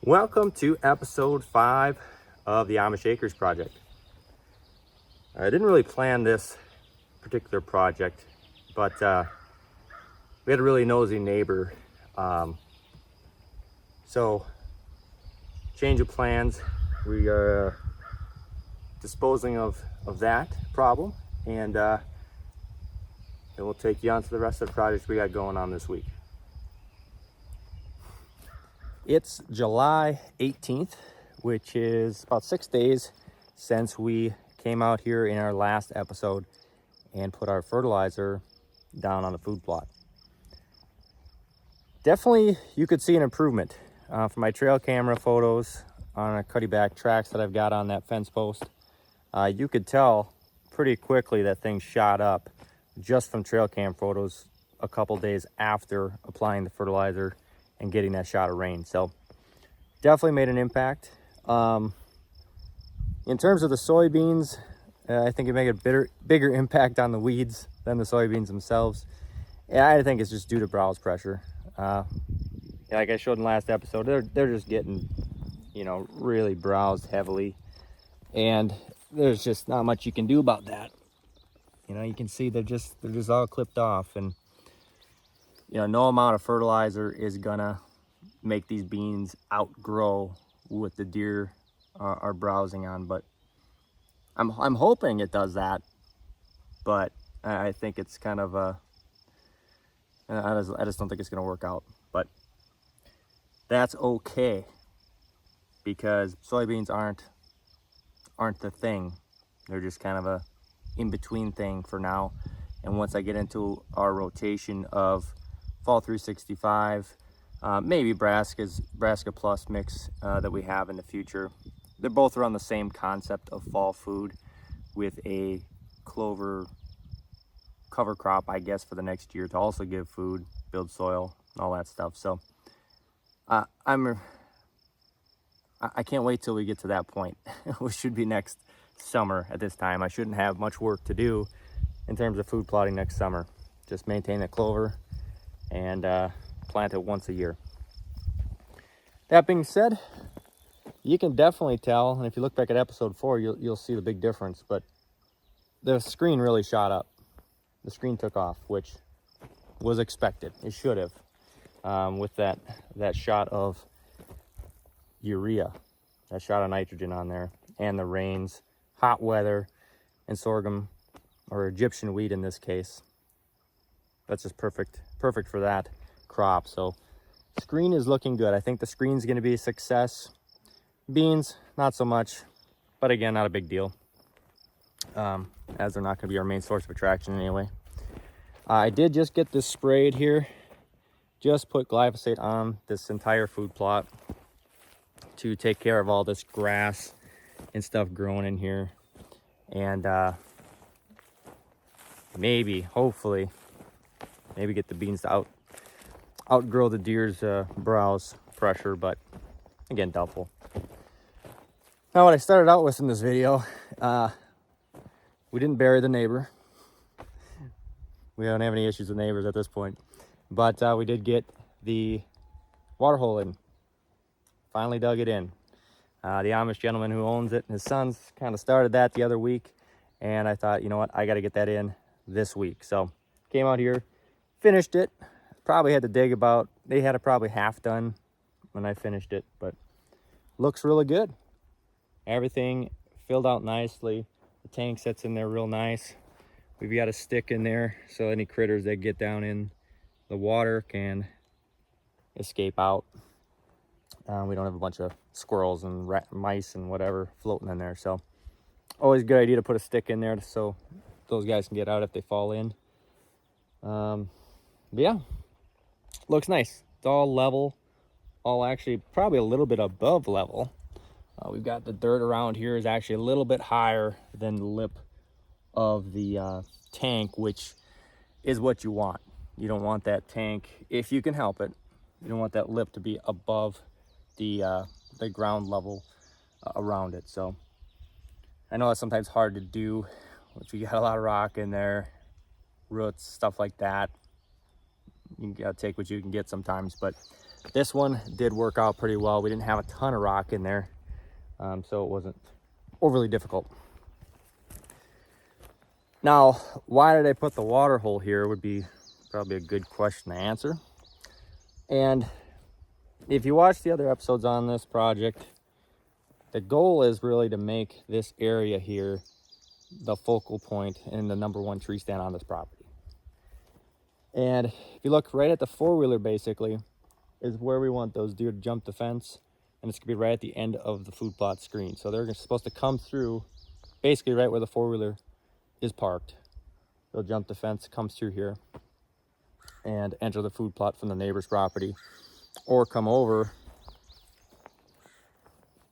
Welcome to episode 5 of the Amish Acres Project. I didn't really plan this particular project, but we had a really nosy neighbor. So, change of plans. We are disposing of that problem, and then we'll take you on to the rest of the projects we got going on this week. It's July 18th, which is about 6 days since we came out here in our last episode and put our fertilizer down on the food plot. Definitely, you could see an improvement from my trail camera photos on a cutty back tracks that I've got on that fence post. You could tell pretty quickly that things shot up just from trail cam photos a couple days after applying the fertilizer and getting that shot of rain. So definitely made an impact. In terms of the soybeans, I think it made a bigger impact on the weeds than the soybeans themselves. And I think it's just due to browse pressure. Like I showed in the last episode, they're just getting, really browsed heavily, and there's just not much you can do about that. You can see they're just all clipped off, and no amount of fertilizer is gonna make these beans outgrow what the deer are browsing on. But I'm hoping it does that, but I think it's kind of I just don't think it's gonna work out. But that's okay, because soybeans aren't the thing. They're just kind of a in-between thing for now. And once I get into our rotation of Fall 365, maybe Brassica Plus mix that we have in the future, they're both around the same concept of fall food with a clover cover crop, I guess, for the next year to also give food, build soil, all that stuff. So I can't wait till we get to that point, which should be next summer at this time. I shouldn't have much work to do in terms of food plotting next summer. Just maintain the clover and plant it once a year. That being said, you can definitely tell, and if you look back at episode 4, you'll see the big difference. But the screen really shot up. The screen took off, which was expected. It should have, with that shot of urea, that shot of nitrogen on there, and the rains, hot weather, and sorghum, or Egyptian wheat in this case. That's just perfect for that crop. So screen is looking good. I think the screen's going to be a success. Beans, not so much, but again, not a big deal, as they're not going to be our main source of attraction anyway. I did just get this sprayed here. Just put glyphosate on this entire food plot to take care of all this grass and stuff growing in here, and hopefully get the beans to outgrow the deer's browse pressure, but again, doubtful. Now, what I started out with in this video, we didn't bury the neighbor. We don't have any issues with neighbors at this point, but we did get the water hole in. Finally dug it in. The Amish gentleman who owns it and his sons kind of started that the other week, and I thought, you know what, I got to get that in this week. So came out here, finished it. Probably had to dig they had it probably half done when I finished it, but looks really good. Everything filled out nicely. The tank sits in there real nice. We've got a stick in there so any critters that get down in the water can escape out. We don't have a bunch of squirrels and mice and whatever floating in there. So always a good idea to put a stick in there so those guys can get out if they fall in. But yeah, looks nice. It's all level, all actually probably a little bit above level. We've got the dirt around here is actually a little bit higher than the lip of the tank, which is what you want. You don't want that tank, if you can help it, you don't want that lip to be above the ground level around it. So I know that's sometimes hard to do if you got a lot of rock in there, roots, stuff like that. You gotta take what you can get sometimes, but this one did work out pretty well. We didn't have a ton of rock in there, so it wasn't overly difficult. Now, why did I put the water hole here would be probably a good question to answer. And if you watch the other episodes on this project, the goal is really to make this area here the focal point and the #1 tree stand on this property. And if you look right at the four-wheeler, basically, is where we want those deer to jump the fence, and it's gonna be right at the end of the food plot screen. So they're supposed to come through basically right where the four-wheeler is parked. They'll jump the fence, comes through here, and enter the food plot from the neighbor's property, or come over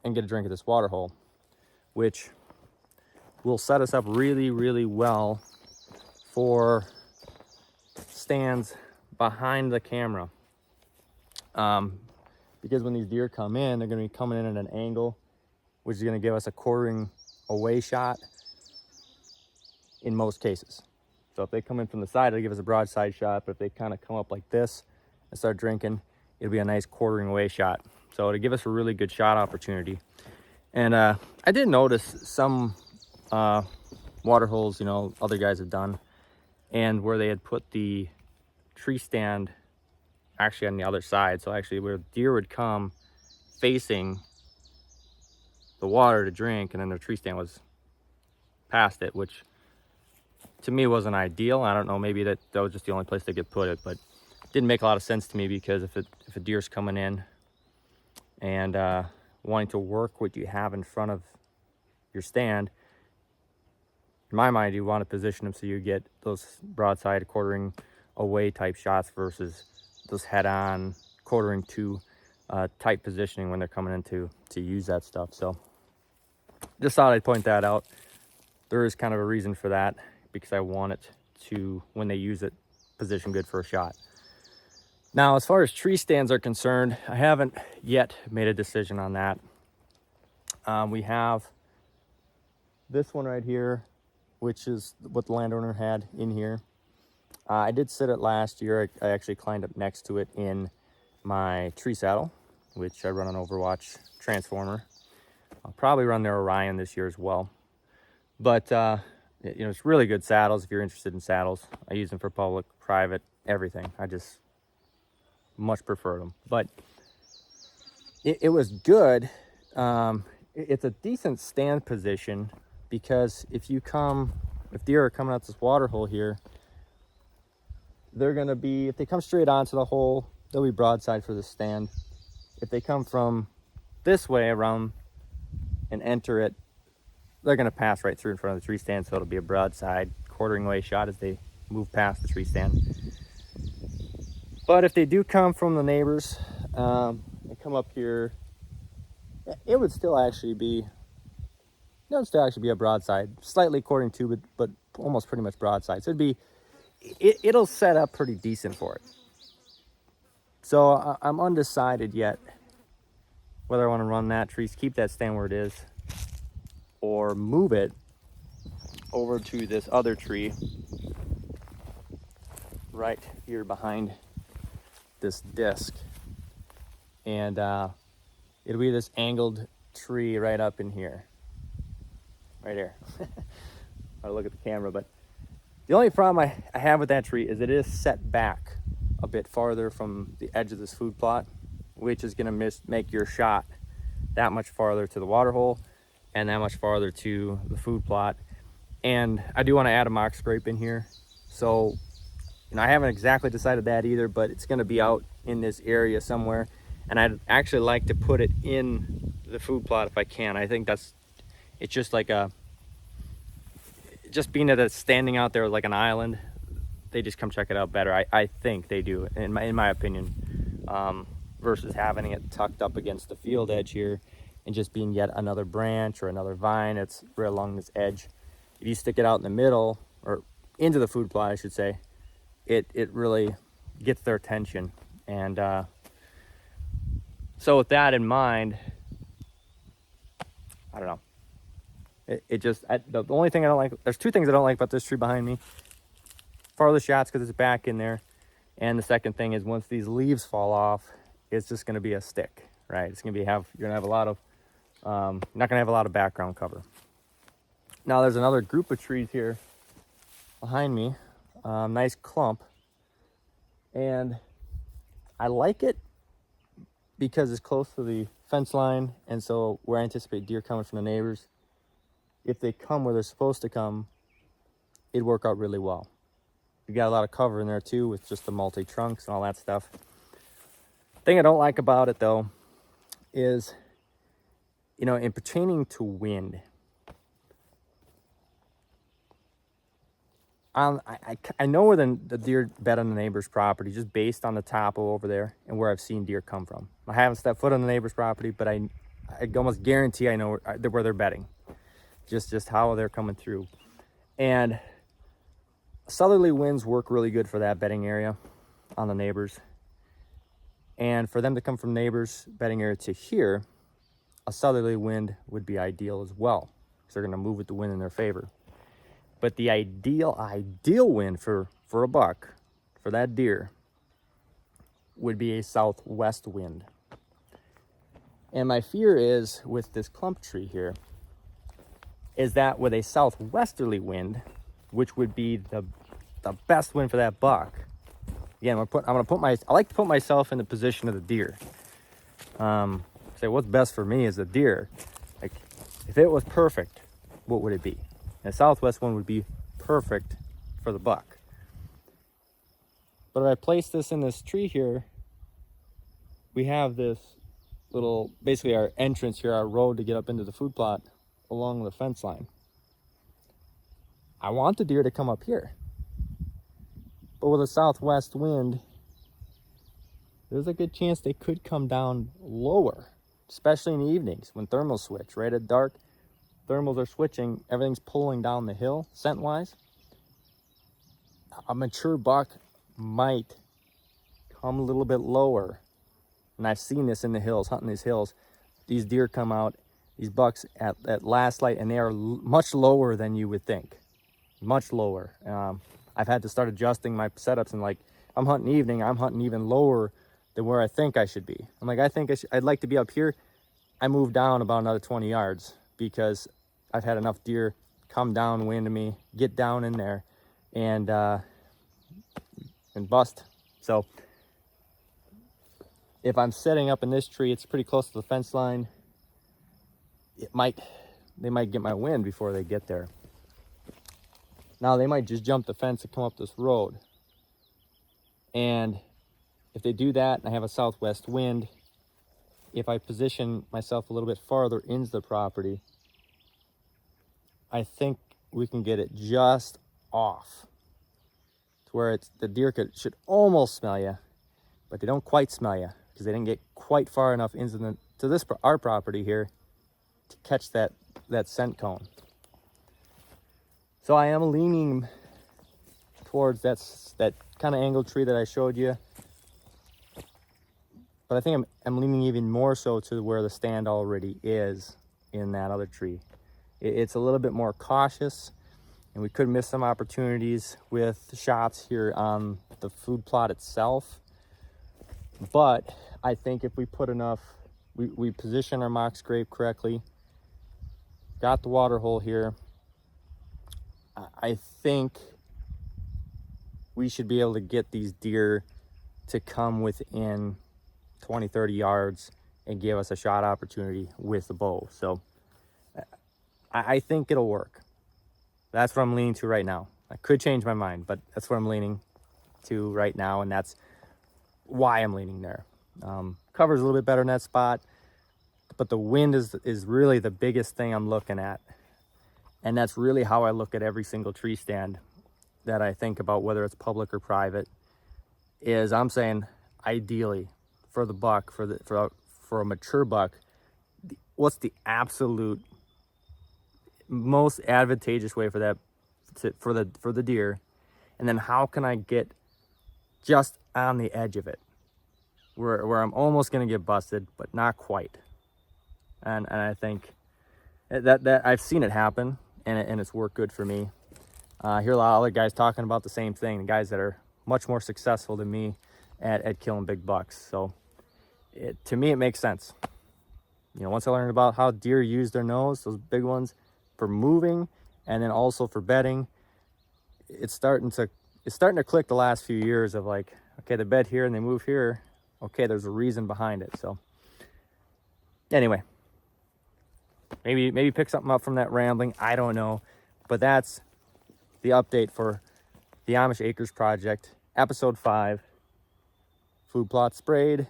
and get a drink of this water hole, which will set us up really, really well for stands behind the camera. Because when these deer come in, they're going to be coming in at an angle, which is going to give us a quartering away shot in most cases. So if they come in from the side, it'll give us a broadside shot, but if they kind of come up like this and start drinking, it'll be a nice quartering away shot. So it'll give us a really good shot opportunity. And I did notice some water holes, other guys have done, and where they had put the tree stand actually on the other side. So actually where deer would come facing the water to drink, and then their tree stand was past it, which to me wasn't ideal. I don't know, maybe that was just the only place they could put it, but it didn't make a lot of sense to me, because if a deer's coming in and wanting to work what you have in front of your stand, in my mind, you want to position them so you get those broadside quartering away type shots versus those head-on quartering to type positioning when they're coming in to use that stuff. So just thought I'd point that out. There is kind of a reason for that, because I want it to, when they use it, position good for a shot. Now, as far as tree stands are concerned, I haven't yet made a decision on that. We have this one right here, which is what the landowner had in here. I did sit it last year. I actually climbed up next to it in my tree saddle, which I run an Overwatch transformer. I'll probably run their Orion this year as well. But it's really good saddles if you're interested in saddles. I use them for public, private, everything. I just much prefer them. But it was good. It's a decent stand position, because if deer are coming out this water hole here, they're going to be, if they come straight onto the hole, they'll be broadside for the stand. If they come from this way around and enter it, they're going to pass right through in front of the tree stand, so it'll be a broadside quartering away shot as they move past the tree stand. But if they do come from the neighbors and come up here, it would still actually be a broadside, slightly quartering to, but almost pretty much broadside. So it'll set up pretty decent for it. So I'm undecided yet whether I want to run that tree, keep that stand where it is, or move it over to this other tree right here behind this disc. And it'll be this angled tree right up in here. Right here. I'll look at the camera, but the only problem I have with that tree is it is set back a bit farther from the edge of this food plot, which is going to make your shot that much farther to the water hole and that much farther to the food plot. And I do want to add a mock scrape in here. So, I haven't exactly decided that either, but it's going to be out in this area somewhere. And I'd actually like to put it in the food plot if I can. I think it's just like just being that it's standing out there like an island, they just come check it out better. I think they do, in my opinion, versus having it tucked up against the field edge here and just being yet another branch or another vine that's right along this edge. If you stick it out in the middle, or into the food plot, I should say, it really gets their attention. And so with that in mind, I don't know. The only thing I don't like, there's two things I don't like about this tree behind me. Farther shots because it's back in there, And the second thing is, once these leaves fall off, it's just going to be a stick, right? It's going to be you're going to have a lot of not going to have a lot of background cover. Now there's another group of trees here behind me, nice clump, and I like it because it's close to the fence line, and so where I anticipate deer coming from the neighbors, if they come where they're supposed to come, it'd work out really well. You got a lot of cover in there too, with just the multi-trunks and all that stuff. Thing I don't like about it though is, you know, in pertaining to wind, I know where the deer bed on the neighbor's property, just based on the topo over there and where I've seen deer come from. I haven't stepped foot on the neighbor's property, but I almost guarantee I know where they're bedding, just how they're coming through. And southerly winds work really good for that bedding area on the neighbors. And for them to come from neighbors' bedding area to here, a southerly wind would be ideal as well, because they're going to move with the wind in their favor. But the ideal wind for a buck, for that deer, would be a southwest wind. And my fear is, with this clump tree here, is that with a southwesterly wind, which would be the best wind for that buck. Again, I like to put myself in the position of the deer. Say what's best for me as a deer. Like, if it was perfect, what would it be? And a southwest wind would be perfect for the buck. But if I place this in this tree here, we have this little, basically our entrance here, our road to get up into the food plot along the fence line. I want the deer to come up here. But with a southwest wind, there's a good chance they could come down lower, especially in the evenings when thermals switch. Right at dark, thermals are switching, everything's pulling down the hill scent-wise. A mature buck might come a little bit lower. And I've seen this in the hills, hunting these hills. These deer come out, these bucks at last light, and they are much lower than you would think. Much lower. I've had to start adjusting my setups, and like, I'm hunting evening, I'm hunting even lower than where I think I should be. I'm like, I'd like to be up here. I moved down about another 20 yards because I've had enough deer come downwind to me, get down in there, and bust. So if I'm setting up in this tree, it's pretty close to the fence line. They might get my wind before they get there. Now they might just jump the fence and come up this road. And if they do that and I have a southwest wind, if I position myself a little bit farther into the property, I think we can get it just off to where the deer should almost smell you, but they don't quite smell you because they didn't get quite far enough into our property here to catch that scent cone. So I am leaning towards that kind of angled tree that I showed you. But I think I'm leaning even more so to where the stand already is in that other tree. It's a little bit more cautious, and we could miss some opportunities with shots here on the food plot itself. But I think if we put enough, we position our mock scrape correctly, got the water hole here, I think we should be able to get these deer to come within 20, 30 yards and give us a shot opportunity with the bow. So I think it'll work. That's what I'm leaning to right now. I could change my mind, but that's what I'm leaning to right now, and that's why I'm leaning there. Cover's a little bit better in that spot, but the wind is really the biggest thing I'm looking at. And that's really how I look at every single tree stand that I think about, whether it's public or private, is I'm saying ideally for the buck, for a mature buck, what's the absolute most advantageous way for the deer, and then how can I get just on the edge of it where I'm almost going to get busted but not quite. And I think that I've seen it happen, and it's worked good for me. I hear a lot of other guys talking about the same thing, the guys that are much more successful than me at killing big bucks. So to me, it makes sense. You know, once I learned about how deer use their nose, those big ones, for moving and then also for bedding, it's starting to click the last few years of like, okay, they bed here and they move here. Okay, there's a reason behind it. So anyway, maybe pick something up from that rambling. I don't know, but that's the update for the Amish Acres Project, episode 5. Food plot sprayed,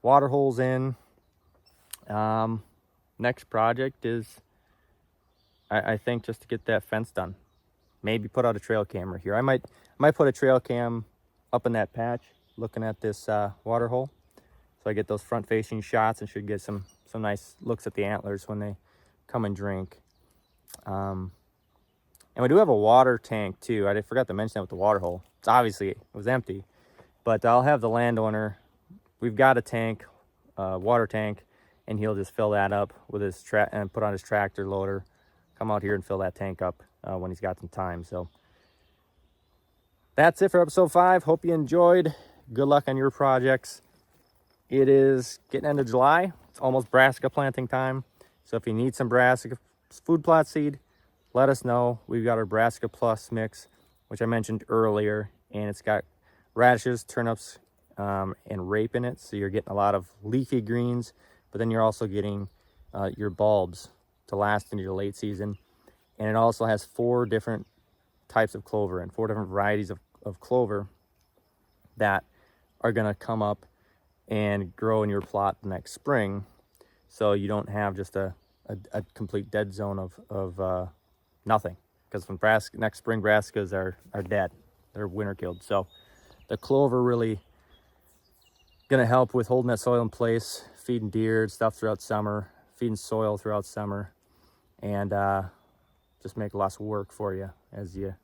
water holes in. Next project is, I think, just to get that fence done. Maybe put out a trail camera here. I might put a trail cam up in that patch, looking at this water hole, so I get those front-facing shots and should get some nice looks at the antlers when they come and drink. And we do have a water tank too. I forgot to mention that with the water hole. It's obviously, it was empty, but I'll have the landowner. We've got a tank, water tank, and he'll just fill that up with his and put on his tractor loader, come out here and fill that tank up when he's got some time. So that's it for episode 5. Hope you enjoyed. Good luck on your projects. It is getting into July. It's almost brassica planting time. So if you need some brassica food plot seed, let us know. We've got our Brassica Plus mix, which I mentioned earlier, and it's got radishes, turnips, and rape in it. So you're getting a lot of leafy greens, but then you're also getting your bulbs to last into your late season. And it also has 4 different types of clover and 4 different varieties of clover that are going to come up and grow in your plot next spring. So you don't have just a complete dead zone of nothing. Because when next spring brassicas are dead, they're winter killed. So the clover really going to help with holding that soil in place, feeding deer and stuff throughout summer, feeding soil throughout summer, and just make lots of work for you as you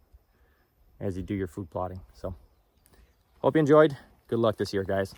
do your food plotting. So hope you enjoyed. Good luck this year, guys.